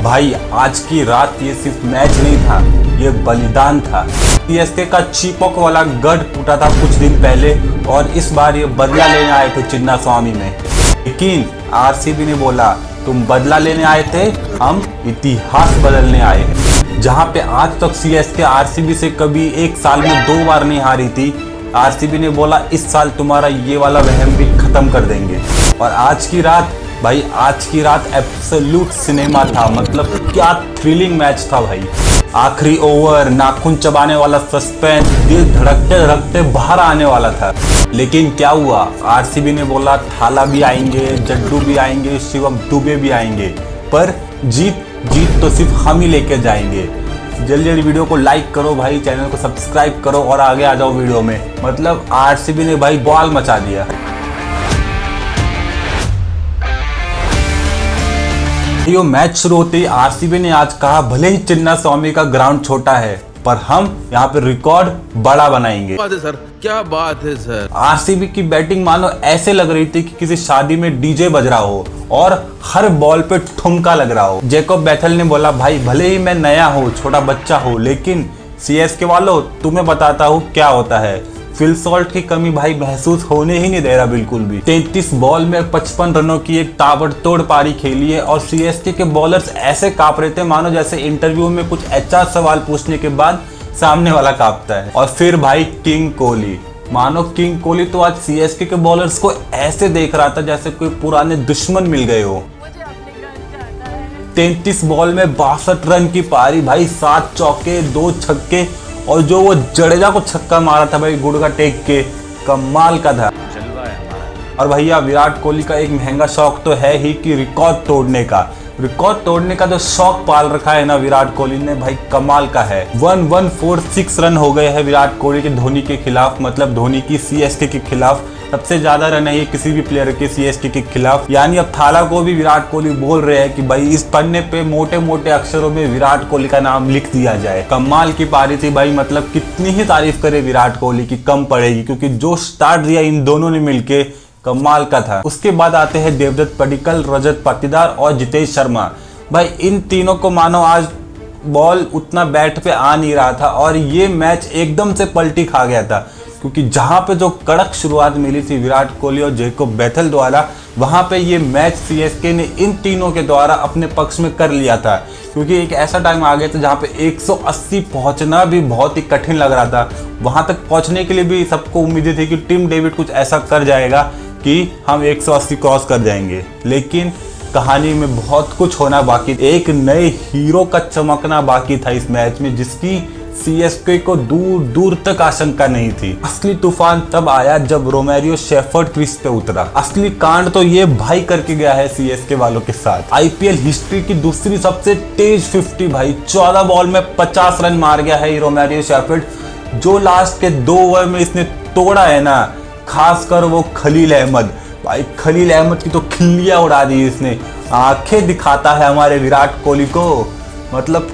भाई आज की रात ये सिर्फ मैच नहीं था, ये बलिदान था। सीएसके का चीपक वाला गढ़ टूटा था कुछ दिन पहले और इस बार ये बदला लेने आए थे चिन्ना स्वामी में। लेकिन आरसीबी ने बोला तुम बदला लेने आए थे, हम इतिहास बदलने आए हैं। जहां पे आज तक सीएसके आरसीबी से कभी एक साल में 2 बार नहीं हारी थी, आरसीबी ने बोला इस साल तुम्हारा ये वाला वहम भी खत्म कर देंगे। और आज की रात भाई, आज की रात एब्सोल्यूट सिनेमा था। मतलब क्या थ्रिलिंग मैच था भाई। आखिरी ओवर, नाखून चबाने वाला सस्पेंस, दिल धड़कते धड़कते बाहर आने वाला था। लेकिन क्या हुआ, आरसीबी ने बोला थाला भी आएंगे, जड्डू भी आएंगे, शिवम दुबे भी आएंगे, पर जीत तो सिर्फ हम ही लेके जाएंगे। जल्दी जल्दी वीडियो को लाइक करो भाई, चैनल को सब्सक्राइब करो और आगे आ जाओ वीडियो में। मतलब आरसीबी ने भाई बॉल मचा दिया। ये मैच शुरू होते ही आरसीबी ने आज कहा भले ही चिन्ना स्वामी का ग्राउंड छोटा है पर हम यहाँ पे रिकॉर्ड बड़ा बनाएंगे। बात है सर, क्या बात है सर। आरसीबी की बैटिंग मानो ऐसे लग रही थी कि किसी शादी में डीजे बज रहा हो और हर बॉल पे ठुमका लग रहा हो। जैकोब बैथल ने बोला भाई भले ही मैं नया हूँ, छोटा बच्चा हूँ, लेकिन सीएसके वालों तुम्हें बताता हूँ क्या होता है। फिल सॉल्ट की कमी भाई महसूस होने ही नहीं दे रहा बिल्कुल भी। 33 बॉल में 55 रनों की एक ताबड़तोड़ पारी खेली है और सीएसके के बॉलर्स ऐसे कांप रहे थे मानो जैसे इंटरव्यू में कुछ अच्छा सवाल पूछने के बाद सामने वाला कांपता है। और फिर भाई किंग कोहली, मानो किंग कोहली तो आज सीएसके के बॉलर्स को ऐसे देख रहा था जैसे कोई पुराने दुश्मन मिल गए हो। 33 बॉल में 62 रन की पारी भाई, 7 चौके 2 छक्के और जो वो जडेजा को छक्का मारा था भाई गुड़ का टेक के, कमाल का था। और भैया विराट कोहली का एक महंगा शौक तो है ही कि रिकॉर्ड तोड़ने का जो शौक पाल रखा है ना विराट कोहली ने, भाई कमाल का है। 1146 रन हो गए हैं विराट कोहली के धोनी के खिलाफ, मतलब धोनी की सीएसके के खिलाफ सबसे ज्यादा रन है ये किसी भी प्लेयर के सीएसके के खिलाफ। यानी अब थाला को भी विराट कोहली बोल रहे हैं कि भाई इस पन्ने पे मोटे मोटे अक्षरों में विराट कोहली का नाम लिख दिया जाए। कमाल की पारी थी भाई, मतलब कितनी ही तारीफ करे विराट कोहली की कम पड़ेगी, क्योंकि जो स्टार्ट दिया इन दोनों ने मिलके कमाल का था। उसके बाद आते हैं देवदत्त पडिक्कल, रजत पाटीदार और जितेश शर्मा। भाई इन तीनों को मानो आज बॉल उतना बैट पे आ नहीं रहा था और ये मैच एकदम से पलटी खा गया था, क्योंकि जहां पे जो कड़क शुरुआत मिली थी विराट कोहली और जैकोब बैथल द्वारा, वहां पे ये मैच सीएसके ने इन तीनों के द्वारा अपने पक्ष में कर लिया था। क्योंकि एक ऐसा टाइम आ गया था जहां पे 180 पहुंचना भी बहुत ही कठिन लग रहा था। वहां तक पहुंचने के लिए भी सबको उम्मीदें थी कि टिम डेविड कुछ ऐसा कर जाएगा कि हम 180 क्रॉस कर जाएंगे, लेकिन कहानी में बहुत कुछ होना बाकी, एक नए हीरो का चमकना बाकी था इस मैच में, जिसकी सीएसके को दूर दूर तक आशंका नहीं थी। असली तूफान तब आया जब रोमेरियो शेफर्ड क्रीज पे उतरा। असली कांड तो ये भाई करके गया है सीएसके वालों के साथ। आईपीएल हिस्ट्री की दूसरी सबसे तेज 50 भाई, 14 बॉल में 50 रन मार गया है रोमेरियो शेफर्ड। जो लास्ट के 2 ओवर में इसने तोड़ा है ना, खासकर वो खलील अहमद, भाई खलील अहमद की तो खिल्लियां उड़ा दी इसने। आंखें दिखाता है हमारे विराट कोहली को, मतलब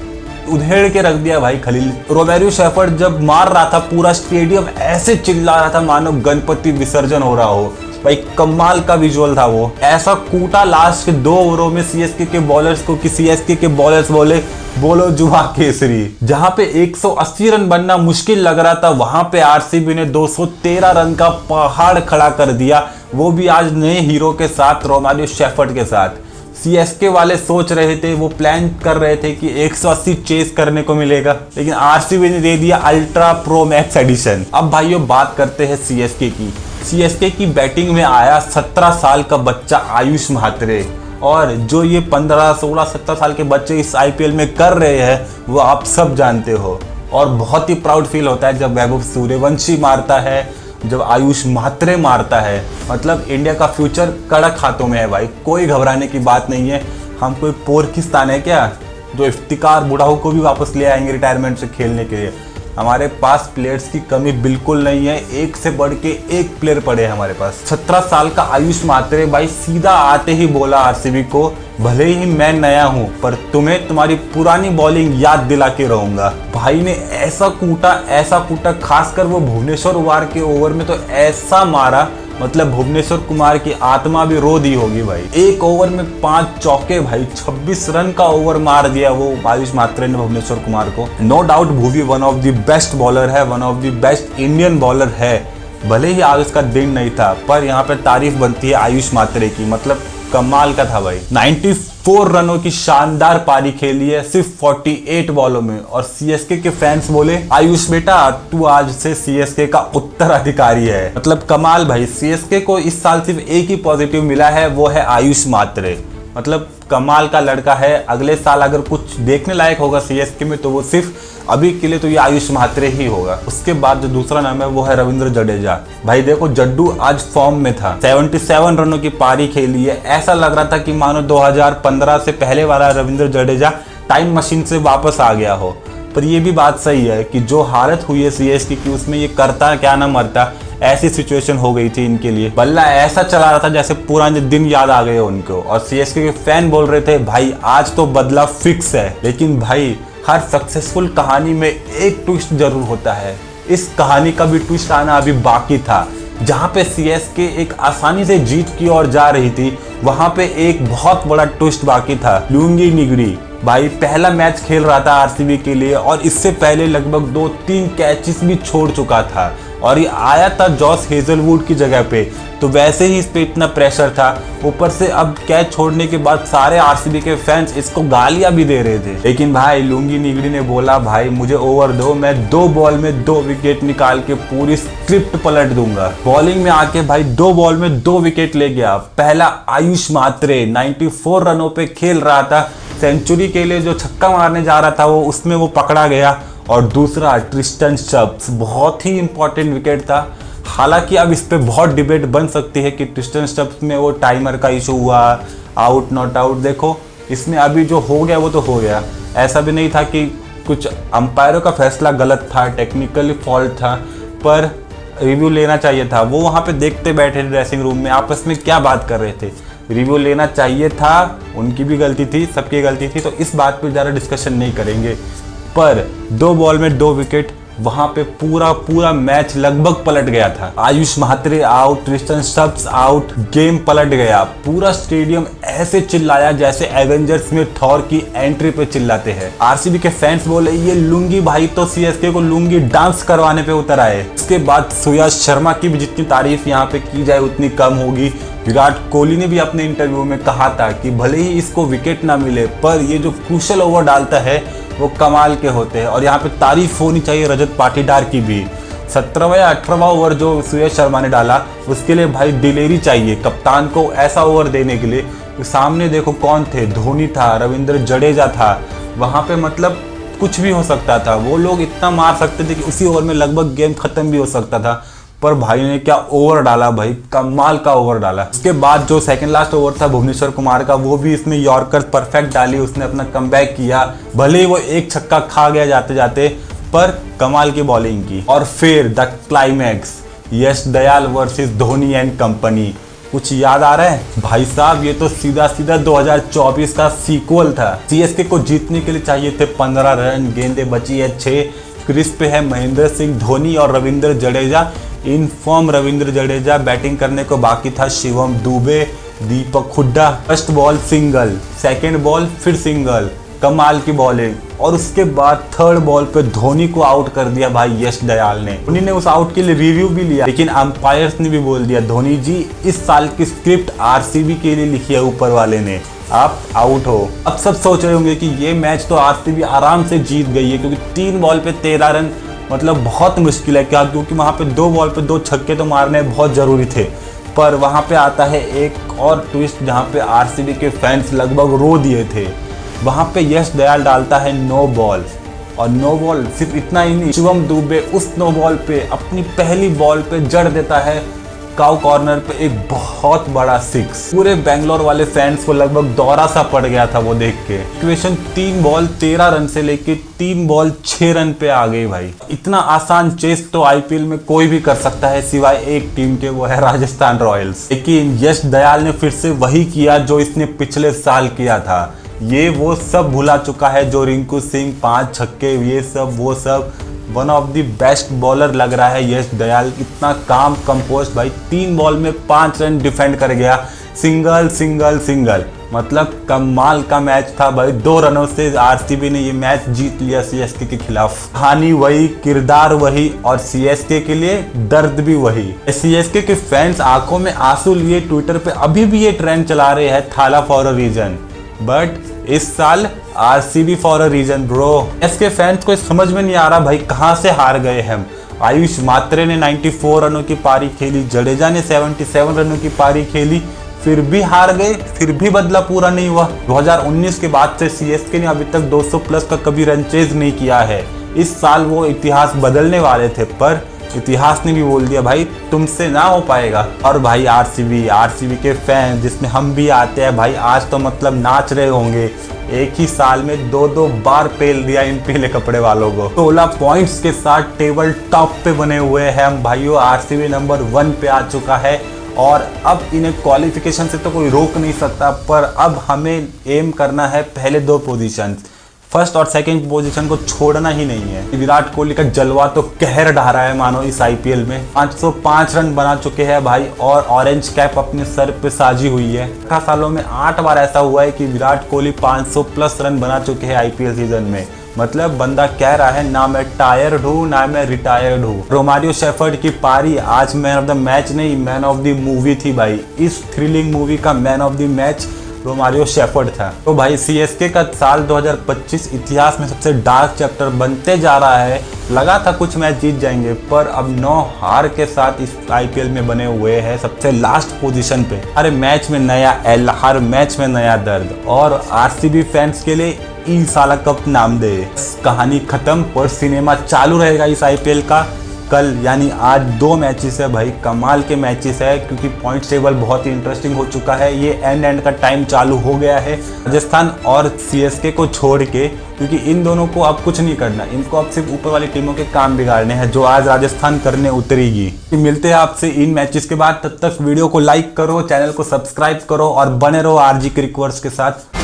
उधेड़ के रख दिया भाई खलील। रोमेरियो शेफर्ड जब मार रहा था पूरा स्टेडियम ऐसे चिल्ला रहा था मानो गणपति विसर्जन हो रहा हो। भाई कमाल का विजुअल था वो। ऐसा कूटा लास्ट के 2 ओवरों में सीएसके के बॉलर्स को कि सीएसके के बॉलर्स बोले बोलो जुआ केसरी। जहां पे 180 रन बनना मुश्किल लग रहा था, वहां पे आरसीबी ने 213 रन का पहाड़ खड़ा कर दिया, वो भी आज नए हीरो के साथ, रोमेरियो शेफर्ड के साथ। सीएसके वाले सोच रहे थे, वो प्लान कर रहे थे कि 180 चेस करने को मिलेगा, लेकिन आरसीबी ने दे दिया अल्ट्रा प्रो मैक्स एडिशन। अब भाइयों बात करते हैं सीएसके की। सीएसके की बैटिंग में आया 17 साल का बच्चा आयुष म्हात्रे, और जो ये 15, 16, 17 साल के बच्चे इस आईपीएल में कर रहे हैं वो आप सब जानते हो। और बहुत ही प्राउड फील होता है जब वैभव सूर्यवंशी मारता है, जब आयुष म्हात्रे मारता है। मतलब इंडिया का फ्यूचर कड़क हाथों में है भाई, कोई घबराने की बात नहीं है। हम कोई पोर्किस्तान है क्या जो इफ्तिकार बुढ़ाऊ को भी वापस ले आएंगे रिटायरमेंट से खेलने के लिए। हमारे पास प्लेयर्स की कमी बिल्कुल नहीं है, एक से बढ़ के एक प्लेयर पड़े हैं हमारे पास। 17 साल का आयुष म्हात्रे भाई सीधा आते ही बोला आरसीबी को, भले ही मैं नया हूं पर तुम्हें तुम्हारी पुरानी बॉलिंग याद दिला के रहूंगा। भाई ने ऐसा कूटा, खासकर वो भुवनेश्वर वार के ओवर में तो ऐसा मारा मतलब भुवनेश्वर कुमार की आत्मा भी रो दी होगी भाई। एक ओवर में 5 चौके भाई, 26 रन का ओवर मार दिया वो आयुष मात्रे ने भुवनेश्वर कुमार को। No doubt Bhuvi one of the best bowler है, one of the best Indian bowler है। भले ही आज उसका दिन नहीं था, पर यहाँ पे तारीफ बनती है आयुष मात्रे की, मतलब कमाल का था भाई। 94 रनों की शानदार पारी खेली है सिर्फ 48 बॉलों में। और सीएसके के फैंस बोले आयुष बेटा तू आज से सीएसके का उत्तराधिकारी है। मतलब कमाल भाई। सीएसके को इस साल सिर्फ एक ही पॉजिटिव मिला है, वो है आयुष मात्रे। मतलब कमाल का लड़का है। अगले साल अगर कुछ देखने लायक होगा सीएसके में तो वो सिर्फ अभी के लिए तो ये आयुष मात्रे ही होगा। उसके बाद जो दूसरा नाम है वो है रविंद्र जडेजा। भाई देखो जड्डू आज फॉर्म में था, 77 रनों की पारी खेली है। ऐसा लग रहा था कि मानो 2015 से पहले वाला रविंद्र जडेजा टाइम मशीन से वापस आ गया हो। पर ये भी बात सही है कि जो हालत हुई है सीएसके की उसमें ये करता क्या ना मरता, ऐसी सिचुएशन हो गई थी इनके लिए। बल्ला ऐसा चला रहा था जैसे पुराने दिन याद आ गए उनको। और सीएसके के फैन बोल रहे थे भाई आज तो बदला फिक्स है। लेकिन भाई हर सक्सेसफुल कहानी में एक ट्विस्ट जरूर होता है। इस कहानी का भी ट्विस्ट आना अभी बाकी था। जहां पे सीएसके एक आसानी से जीत की ओर जा रही थी, वहां पे एक बहुत बड़ा ट्विस्ट बाकी था। लुंगी निगरी भाई पहला मैच खेल रहा था आरसीबी के लिए और इससे पहले लगभग 2-3 कैचेस भी छोड़ चुका था। और ये आया था जॉस हेजलवुड की जगह पे, तो वैसे ही इस पे इतना प्रेशर था। ऊपर से अब कैच छोड़ने के बाद सारे आरसीबी के फैंस इसको गालियां भी दे रहे थे। लेकिन भाई लुंगी निगरी ने बोला भाई मुझे ओवर दो, मैं 2 बॉल में 2 विकेट निकाल के पूरी स्क्रिप्ट पलट दूंगा। बॉलिंग में आके भाई 2 बॉल में 2 विकेट ले गया। पहला आयुष मात्रे 94 रनों पे खेल रहा था, सेंचुरी के लिए जो छक्का मारने जा रहा था वो उसमें वो पकड़ा गया। और दूसरा ट्रिस्टन स्टब्स, बहुत ही इंपॉर्टेंट विकेट था। हालांकि अब इस पे बहुत डिबेट बन सकती है कि ट्रिस्टन स्टब्स में वो टाइमर का इशू हुआ, आउट नॉट आउट। देखो इसमें अभी जो हो गया वो तो हो गया। ऐसा भी नहीं था कि कुछ अंपायरों का फैसला गलत था, टेक्निकली फॉल्ट था, पर रिव्यू लेना चाहिए था। वो वहाँ पे देखते बैठे ड्रेसिंग रूम में आपस में क्या बात कर रहे थे। रिव्यू लेना चाहिए था, उनकी भी गलती थी, सबकी गलती थी, तो इस बात पे ज़्यादा डिस्कशन नहीं करेंगे। पर 2 बॉल में 2 विकेट, वहां पे पूरा मैच लगभग पलट गया था। Ayush Mhatre out, Tristan Stubbs out, game पलट गया। पूरा स्टेडियम ऐसे चिल्लाया जैसे एवेंजर्स में थॉर की एंट्री पे चिल्लाते हैं। आरसीबी के फैंस बोले ये लुंगी भाई तो सीएसके को लुंगी डांस करवाने पे उतर आए। उसके बाद सूर्या शर्मा की भी जितनी तारीफ यहाँ पे की जाए उतनी कम होगी। विराट कोहली ने भी अपने इंटरव्यू में कहा था कि भले ही इसको विकेट ना मिले पर ये जो क्रूशियल ओवर डालता है वो कमाल के होते हैं। और यहाँ पे तारीफ होनी चाहिए रजत पाटीदार की भी। 17वां या 18वां ओवर जो सूर्य शर्मा ने डाला उसके लिए भाई दिलेरी चाहिए कप्तान को ऐसा ओवर देने के लिए। तो सामने देखो कौन थे, धोनी था, रविंद्र जडेजा था, वहाँ पे मतलब कुछ भी हो सकता था। वो लोग इतना मार सकते थे कि उसी ओवर में लगभग गेम खत्म भी हो सकता था। पर भाई ने क्या ओवर डाला भाई, कमाल का ओवर डाला। उसके बाद जो सेकंड लास्ट ओवर था भुवनेश्वर कुमार का, वो भी इसमें यॉर्कर परफेक्ट डाली, उसने अपना कमबैक किया। भले ही वो एक छक्का खा गया जाते जाते, पर कमाल की बॉलिंग की। और फिर the climax, Yash Dayal versus Dhoni and company. कुछ याद आ रहा है भाई साहब? ये तो सीधा 2024 का सीक्वल था। सीएसके को जीतने के लिए चाहिए थे 15 रन, गेंदे बची है 6। क्रीज पे है महेंद्र सिंह धोनी और Ravindra Jadeja. In form Ravindra Jadeja, batting करने को बाकी था Shivam Dube, Deepak Hooda. First ball single, second ball फिर सिंगल, कमाल की बॉलिंग। और उसके बाद थर्ड बॉल पे धोनी को आउट कर दिया भाई यश दयाल ने। धोनी ने उस आउट के लिए रिव्यू भी लिया, लेकिन अंपायर्स ने भी बोल दिया धोनी जी इस साल की स्क्रिप्ट आरसीबी के लिए लिखी है ऊपर वाले ने, आप आउट हो। अब सब सोच रहे होंगे कि ये मैच तो आरसीबी आराम से जीत गई है, क्योंकि 3 बॉल पे 13 रन मतलब बहुत मुश्किल है। क्या? क्योंकि वहाँ पे 2 बॉल पे 2 छक्के तो मारने बहुत ज़रूरी थे। पर वहाँ पे आता है एक और ट्विस्ट जहाँ पे आरसीबी के फैंस लगभग रो दिए थे। वहाँ पे यश दयाल डालता है नो बॉल, और नो बॉल सिर्फ इतना ही नहीं, शिवम दुबे उस नो बॉल पे अपनी पहली बॉल पे जड़ देता है काउ कॉर्नर पे एक बहुत बड़ा 6। पूरे बेंगलोर वाले फैंस को लगभग दौरा सा पड़ गया था वो देख के। इक्वेशन 3 बॉल 13 रन से लेके 3 बॉल 6 रन पे आ गई भाई। इतना आसान चेस तो आईपीएल में कोई भी कर सकता है सिवाय एक टीम के, वो है राजस्थान रॉयल्स। लेकिन यश दयाल ने फिर से वही किया जो इसने पिछले साल किया था। ये वो सब भुला चुका है जो रिंकू सिंह 5 छक्के ये सब वो सब। One of the best bowler लग रहा है यश दयाल। इतना काम कंपोस्ट भाई, 3 बॉल में 5 रन डिफेंड कर गया, सिंगल सिंगल सिंगल, मतलब कमाल का मैच था भाई। 2 रनों से आरसीबी ने ये मैच जीत लिया सीएसके के खिलाफ। कहानी वही, किरदार वही और सीएसके के लिए दर्द भी वही। सीएसके के फैंस आंखों में आंसू लिए ट्विटर पे अभी भी ये ट्रेंड चला रहे हैं, थाला फॉर अ रीजन, बट इस साल RCB for a reason bro. इसके फैंस को समझ में नहीं आ रहा भाई कहां से हार गए हम। आयुष मात्रे ने 94 रनों की पारी खेली, जडेजा ने 77 रनों की पारी खेली, फिर भी हार गए, फिर भी बदला पूरा नहीं हुआ। 2019 के बाद से सीएसके ने अभी तक 200 प्लस का कभी रन चेज नहीं किया है। इस साल वो इतिहास बदलने वाले थे, पर इतिहास ने भी बोल दिया भाई तुमसे ना हो पाएगा। और भाई आरसीबी के फैन जिसमें हम भी आते हैं भाई, आज तो मतलब नाच रहे होंगे। एक ही साल में 2-2 बार पेल दिया इन पीले कपड़े वालों को। 16 पॉइंट्स के साथ टेबल टॉप पे बने हुए हैं हम भाइयों। आरसीबी नंबर 1 पे आ चुका है और अब इन्हें क्वालिफिकेशन से तो कोई रोक नहीं सकता, पर अब हमें एम करना है पहले 2 पोजीशन, फर्स्ट और सेकंड पोजीशन को छोड़ना ही नहीं है। विराट कोहली का जलवा तो कहर ढा रहा है मानो इस आईपीएल में। 505 रन बना चुके हैं भाई और ऑरेंज कैप अपने सर पे साजी हुई है। 18 सालों में 8 बार ऐसा हुआ है कि विराट कोहली 500 प्लस रन बना चुके हैं आईपीएल सीजन में। मतलब बंदा कह रहा है ना मैं टायर्ड हूँ ना मैं रिटायर्ड हूँ। रोमारियो शेफर्ड की पारी आज मैन ऑफ द मैच नहीं, मैन ऑफ द मूवी थी भाई। इस थ्रिलिंग मूवी का man of the match Romario shepherd था। तो भाई सीएसके का साल 2025 इतिहास में सबसे डार्क चैप्टर बनते जा रहा है। लगा था कुछ मैच जीत जाएंगे, पर अब 9 हार के साथ इस आईपीएल में बने हुए हैं सबसे लास्ट पोजीशन पे। हर मैच में नया एल, हर मैच में नया दर्द, और आरसीबी फैंस के लिए ई साला कप नाम दे। कहानी खत्म और सिनेमा चालू रहेगा इस आईपीएल का। कल यानी आज 2 मैचेस है भाई, कमाल के मैचेस है, क्योंकि पॉइंट टेबल बहुत ही इंटरेस्टिंग हो चुका है। ये एंड का टाइम चालू हो गया है राजस्थान और सीएसके को छोड़ के, क्योंकि इन दोनों को अब कुछ नहीं करना। इनको अब सिर्फ ऊपर वाली टीमों के काम बिगाड़ने हैं, जो आज राजस्थान करने उतरेगी। मिलते हैं आपसे इन मैचेस के बाद, तब तक वीडियो को लाइक करो, चैनल को सब्सक्राइब करो और बने रहो आरजी क्रिकवर्स के साथ।